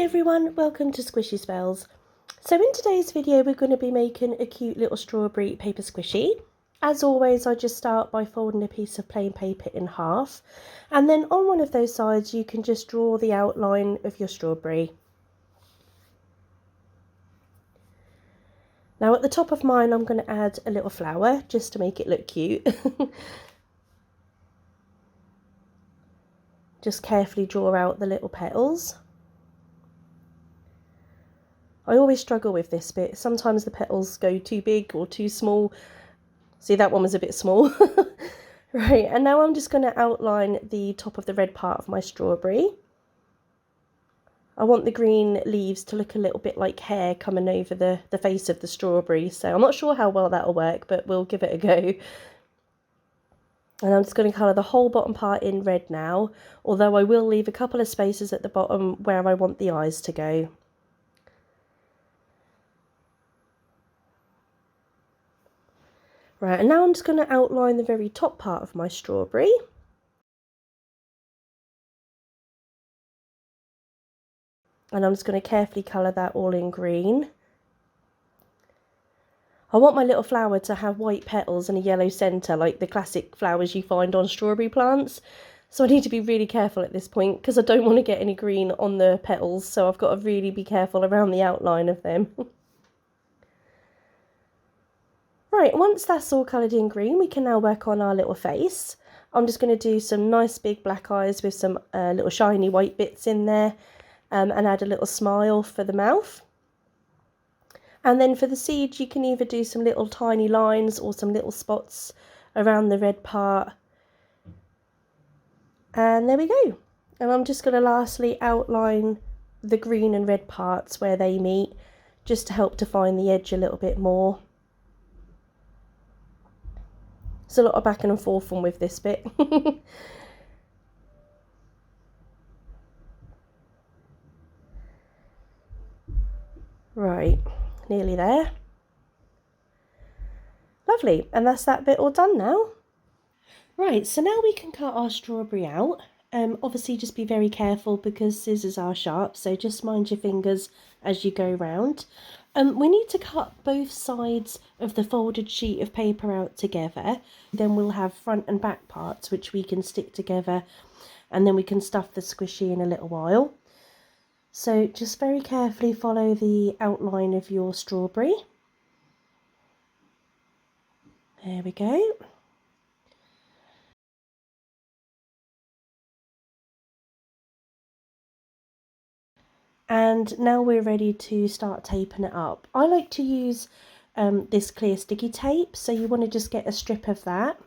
everyone, welcome to Squishy Spells. So in today's video we're going to be making a cute little strawberry paper squishy. As always, I just start by folding a piece of plain paper in half, and then on one of those sides you can just draw the outline of your strawberry. Now at the top of mine I'm going to add a little flower just to make it look cute. Just carefully draw out the little petals. I always struggle with this bit. Sometimes the petals go too big or too small. See, that one was a bit small. Right, and now I'm just going to outline the top of the red part of my strawberry. I want the green leaves to look a little bit like hair coming over the face of the strawberry. So I'm not sure how well that'll work, but we'll give it a go. And I'm just going to colour the whole bottom part in red now, although I will leave a couple of spaces at the bottom where I want the eyes to go. Right, and now I'm just going to outline the very top part of my strawberry. And I'm just going to carefully colour that all in green. I want my little flower to have white petals and a yellow centre, like the classic flowers you find on strawberry plants. So I need to be really careful at this point because I don't want to get any green on the petals, so I've got to really be careful around the outline of them. Right, once that's all coloured in green, we can now work on our little face. I'm just going to do some nice big black eyes with some little shiny white bits in there, and add a little smile for the mouth. And then for the seed, you can either do some little tiny lines or some little spots around the red part. And there we go. And I'm just going to lastly outline the green and red parts where they meet, just to help define the edge a little bit more. There's a lot of back and forth on with this bit. Right, nearly there. Lovely, and that's that bit all done now. Right, so now we can cut our strawberry out. Obviously just be very careful because scissors are sharp, so just mind your fingers as you go round. We need to cut both sides of the folded sheet of paper out together. Then we'll have front and back parts which we can stick together, and then we can stuff the squishy in a little while. So just very carefully follow the outline of your strawberry. There we go. And now we're ready to start taping it up. I like to use this clear sticky tape, so you want to just get a strip of that.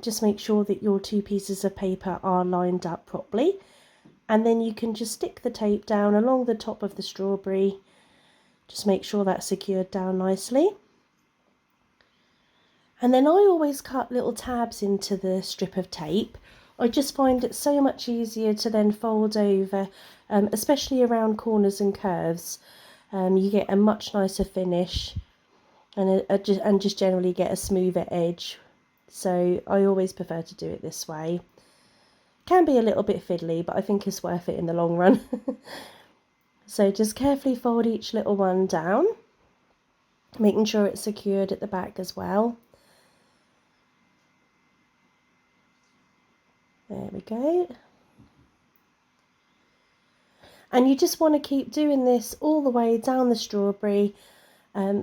Just make sure that your two pieces of paper are lined up properly. And then you can just stick the tape down along the top of the strawberry. Just make sure that's secured down nicely. And then I always cut little tabs into the strip of tape. I just find it so much easier to then fold over, especially around corners and curves. You get a much nicer finish and just generally get a smoother edge. So I always prefer to do it this way. Can be a little bit fiddly, but I think it's worth it in the long run. So just carefully fold each little one down, making sure it's secured at the back as well. There we go. And you just want to keep doing this all the way down the strawberry,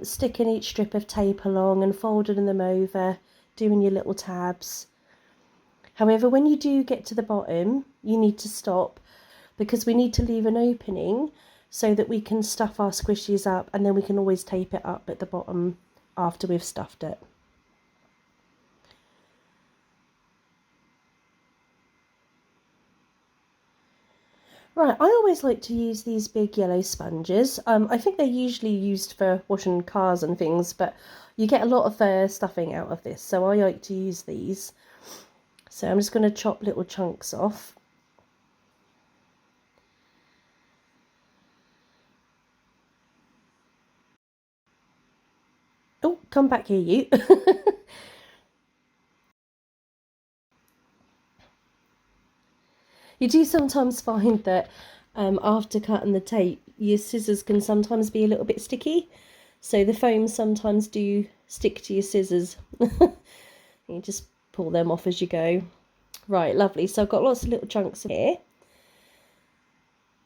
sticking each strip of tape along and folding them over, doing your little tabs. However, when you do get to the bottom, you need to stop because we need to leave an opening so that we can stuff our squishies up, and then we can always tape it up at the bottom after we've stuffed it. Right, I always like to use these big yellow sponges. I think they're usually used for washing cars and things, but you get a lot of stuffing out of this, so I like to use these. So I'm just going to chop little chunks off. Oh, come back here, you. You do sometimes find that after cutting the tape, your scissors can sometimes be a little bit sticky. So the foam sometimes do stick to your scissors. You just pull them off as you go. Right, lovely. So I've got lots of little chunks here.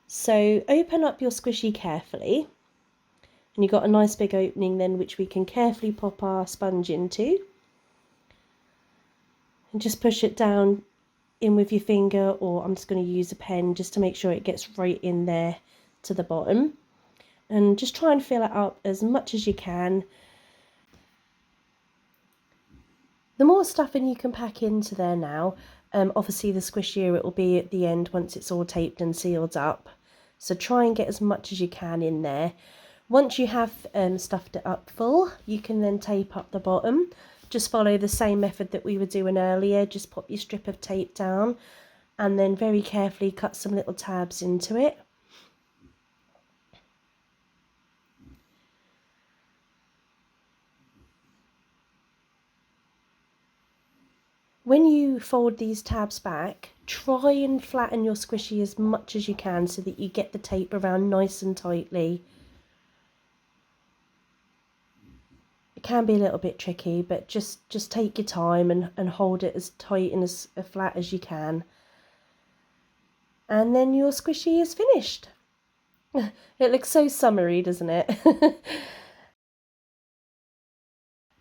So open up your squishy carefully. And you've got a nice big opening then which we can carefully pop our sponge into. And just push it down in with your finger, or I'm just going to use a pen just to make sure it gets right in there to the bottom. And just try and fill it up as much as you can. The more stuffing you can pack into there now, obviously the squishier it will be at the end once it's all taped and sealed up. So try and get as much as you can in there. Once you have stuffed it up full, you can then tape up the bottom. Just follow the same method that we were doing earlier. Just pop your strip of tape down and then very carefully cut some little tabs into it. When you fold these tabs back, try and flatten your squishy as much as you can so that you get the tape around nice and tightly. It can be a little bit tricky, but just take your time and hold it as tight and as flat as you can. And then your squishy is finished. It looks so summery, doesn't it?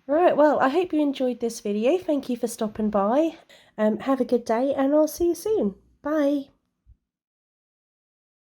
Right, well, I hope you enjoyed this video. Thank you for stopping by. Have a good day and I'll see you soon. Bye.